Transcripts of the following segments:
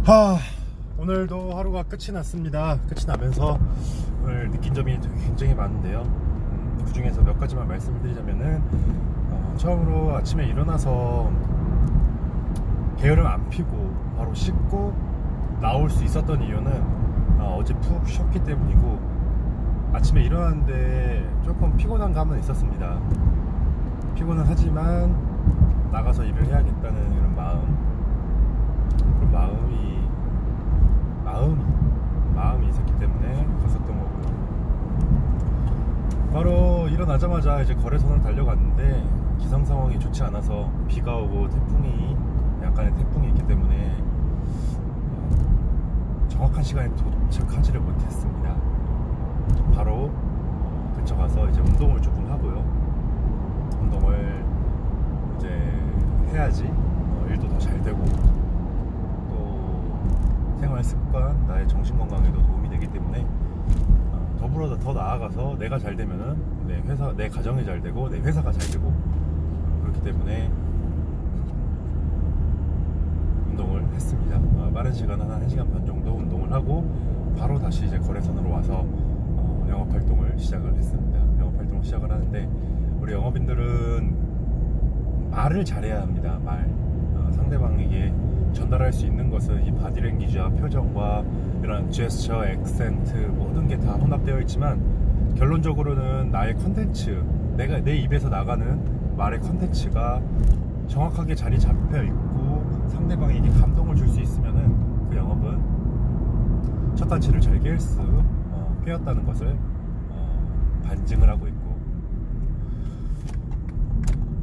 하, 오늘도 하루가 끝이 났습니다. 끝이 나면서 오늘 느낀 점이 굉장히 많은데요. 그 중에서 몇 가지만 말씀을 드리자면은 처음으로 아침에 일어나서 게으름 안 피고 바로 씻고 나올 수 있었던 이유는 어제 푹 쉬었기 때문이고, 아침에 일어났는데 조금 피곤한 감은 있었습니다. 피곤은 하지만 나가서 일을 해야겠다는 이런 마음이 있었기 때문에 갔었던 거고요. 바로 일어나자마자 이제 거래선을 달려갔는데 기상 상황이 좋지 않아서 비가 오고 약간의 태풍이 있기 때문에 정확한 시간에 도착하지를 못했습니다. 바로 근처 가서 이제 운동을 조금 하고요. 운동을 이제 해야지 일도 더 잘 되고 또 생활 습관, 나의 정신 건강에도 도움이 되기 때문에 더불어 더 나아가서 내가 잘 되면은 내 가정이 잘 되고 내 회사가 잘 되고, 그렇기 때문에 운동을 했습니다. 빠른 시간 한 1시간 반 정도 운동을 하고 바로 다시 이제 거래선으로 와서 영업 활동을 시작을 했습니다. 영업 활동을 시작을 하는데, 우리 영업인들은 말을 잘해야 합니다. 상대방에게 전달할 수 있는 것은 이 바디랭귀지와 표정과 이런 제스처, 액센트 모든 게 다 혼합되어 있지만, 결론적으로는 나의 컨텐츠, 내 입에서 나가는 말의 컨텐츠가 정확하게 자리 잡혀 있고 상대방에게 감동을 줄 수 있으면은 그 영업은 첫 단추를 잘 꿰었다는 것을 반증을 하고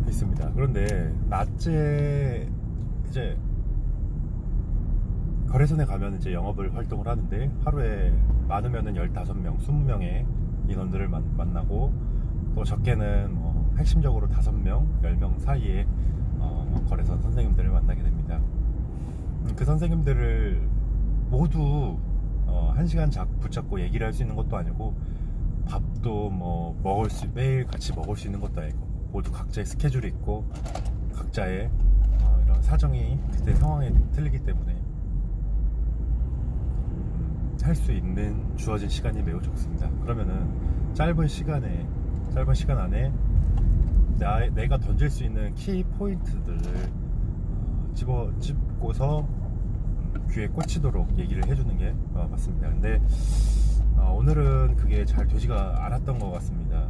있습니다. 그런데 낮에 이제 거래선에 가면 이제 영업을 활동을 하는데, 하루에 많으면은 15명, 20명의 인원들을 만나고, 또 적게는 핵심적으로 5명, 10명 사이에 거래선 선생님들을 만나게 됩니다. 그 선생님들을 모두 1시간 붙잡고 얘기를 할 수 있는 것도 아니고, 밥도 매일 같이 먹을 수 있는 것도 아니고, 모두 각자의 스케줄이 있고 각자의 이런 사정이 그때 상황에 틀리기 때문에 할 수 있는 주어진 시간이 매우 적습니다. 그러면은 짧은 시간 안에 내가 던질 수 있는 키 포인트들을 찝고서 귀에 꽂히도록 얘기를 해주는 게 맞습니다. 근데 오늘은 그게 잘 되지가 않았던 것 같습니다.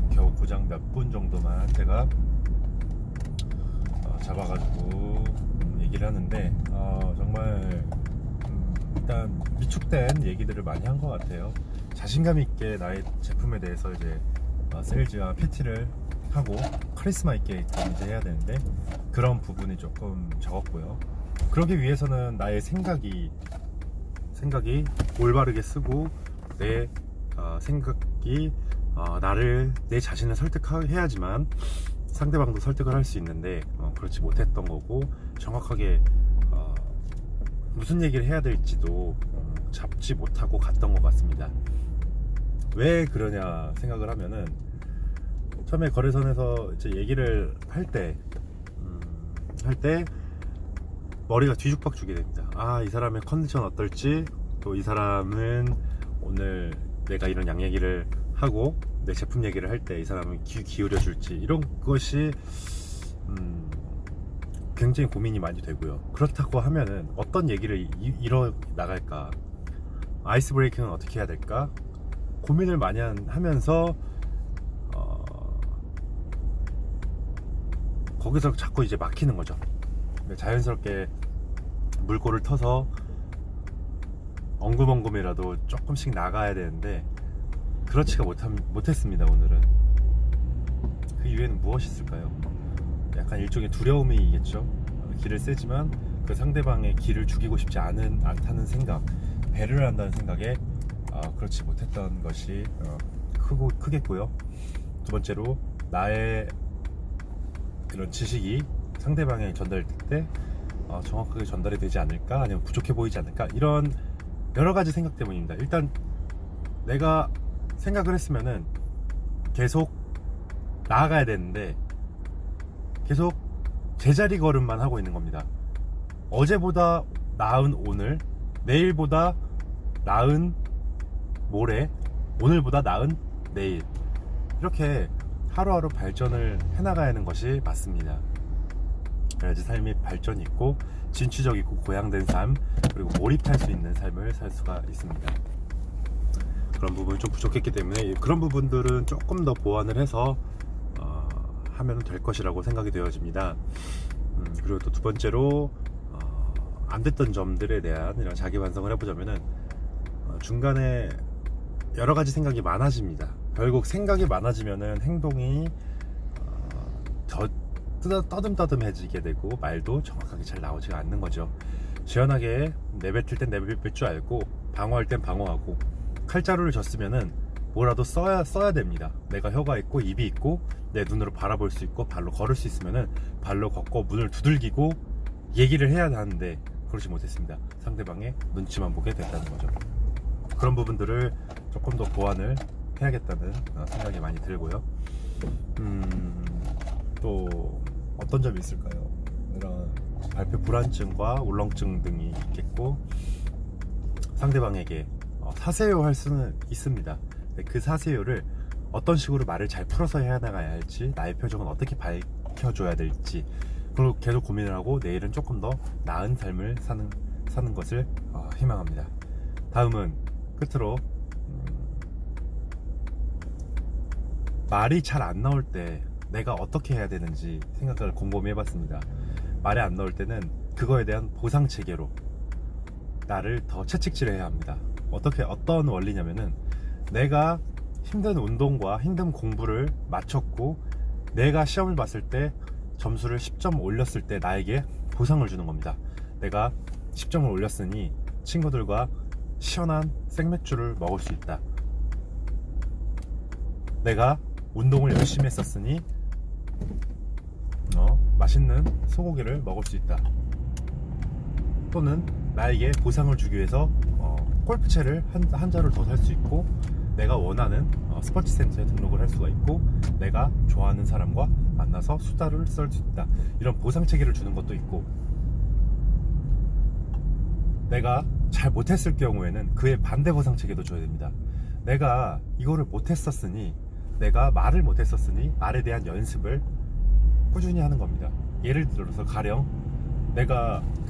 겨우 고장 몇 분 정도만 제가 잡아가지고 얘기를 하는데, 정말 일단 위축된 얘기들을 많이 한 것 같아요. 자신감 있게 나의 제품에 대해서 이제 세일즈와 PT를 하고 카리스마 있게 이제 해야 되는데, 그런 부분이 조금 적었고요. 그러기 위해서는 나의 생각이 올바르게 쓰고, 내 생각이 내 자신을 설득해야지만 상대방도 설득을 할 수 있는데, 그렇지 못했던 거고, 정확하게 무슨 얘기를 해야 될지도 잡지 못하고 갔던 것 같습니다. 왜 그러냐 생각을 하면은, 처음에 거래선에서 이제 얘기를 할 때 머리가 뒤죽박죽이 됩니다. 이 사람의 컨디션 어떨지, 또 이 사람은 오늘 내가 이런 양 얘기를 하고 내 제품 얘기를 할 때 이 사람은 귀 기울여 줄지, 이런 것이 굉장히 고민이 많이 되고요. 그렇다고 하면은 어떤 얘기를 이뤄 나갈까, 아이스 브레이킹은 어떻게 해야 될까 고민을 많이 하면서 거기서 자꾸 이제 막히는 거죠. 자연스럽게 물꼬를 터서 엉금엉금이라도 조금씩 나가야 되는데, 그렇지가 못했습니다. 오늘은 그 이유에는 무엇이 있을까요? 약간 일종의 두려움이겠죠. 기를 세지만 그 상대방의 기를 죽이고 싶지 않다는 생각, 배려를 한다는 생각에 그렇지 못했던 것이 크겠고요. 두 번째로, 나의 그런 지식이 상대방에 전달될 때 정확하게 전달이 되지 않을까, 아니면 부족해 보이지 않을까, 이런 여러 가지 생각 때문입니다. 일단 내가 생각을 했으면은 계속 나아가야 되는데, 계속 제자리 걸음만 하고 있는 겁니다. 어제보다 나은 오늘, 내일보다 나은 모레, 오늘보다 나은 내일, 이렇게 하루하루 발전을 해나가야 하는 것이 맞습니다. 그래야지 삶이 발전이 있고 진취적 있고 고양된 삶, 그리고 몰입할 수 있는 삶을 살 수가 있습니다. 그런 부분이 좀 부족했기 때문에 그런 부분들은 조금 더 보완을 해서 하면 될 것이라고 생각이 되어집니다. 그리고 또 두 번째로 안 됐던 점들에 대한 이런 자기 완성을 해보자면은 중간에 여러 가지 생각이 많아집니다. 결국 생각이 많아지면은 행동이 더 떠듬떠듬해지게 되고 말도 정확하게 잘 나오지가 않는 거죠. 시원하게 내뱉을 땐 내뱉을 줄 알고 방어할 땐 방어하고, 칼자루를 줬으면은 뭐라도 써야 됩니다. 내가 혀가 있고 입이 있고 내 눈으로 바라볼 수 있고 발로 걸을 수 있으면은 발로 걷고 문을 두들기고 얘기를 해야 하는데 그러지 못했습니다. 상대방의 눈치만 보게 됐다는 거죠. 그런 부분들을 조금 더 보완을 해야겠다는 생각이 많이 들고요. 또 어떤 점이 있을까요? 이런 발표 불안증과 울렁증 등이 있겠고, 상대방에게 사세요 할 수는 있습니다. 그 사세요를 어떤 식으로 말을 잘 풀어서 해야 나가야 할지, 나의 표정은 어떻게 밝혀줘야 될지, 그걸 계속 고민을 하고 내일은 조금 더 나은 삶을 사는 것을 희망합니다. 다음은 끝으로 말이 잘 안 나올 때 내가 어떻게 해야 되는지 생각을 곰곰이 해봤습니다. 말이 안 나올 때는 그거에 대한 보상 체계로 나를 더 채찍질해야 합니다. 어떤 원리냐면은, 내가 힘든 운동과 힘든 공부를 마쳤고 내가 시험을 봤을 때 점수를 10점 올렸을 때 나에게 보상을 주는 겁니다. 내가 10점을 올렸으니 친구들과 시원한 생맥주를 먹을 수 있다. 내가 운동을 열심히 했었으니 맛있는 소고기를 먹을 수 있다. 또는 나에게 보상을 주기 위해서 골프채를 한 자루 더 살 수 있고, 내가 원하는 스포츠 센터에 등록을 할 수가 있고, 내가 좋아하는 사람과 만나서 수다를 썰 수 있다. 이런 보상 체계를 주는 것도 있고, 내가 잘 못했을 경우에는 그의 반대 보상 체계도 줘야 됩니다. 내가 이거를 못했었으니, 내가 말을 못했었으니 말에 대한 연습을 꾸준히 하는 겁니다. 예를 들어서 가령 내가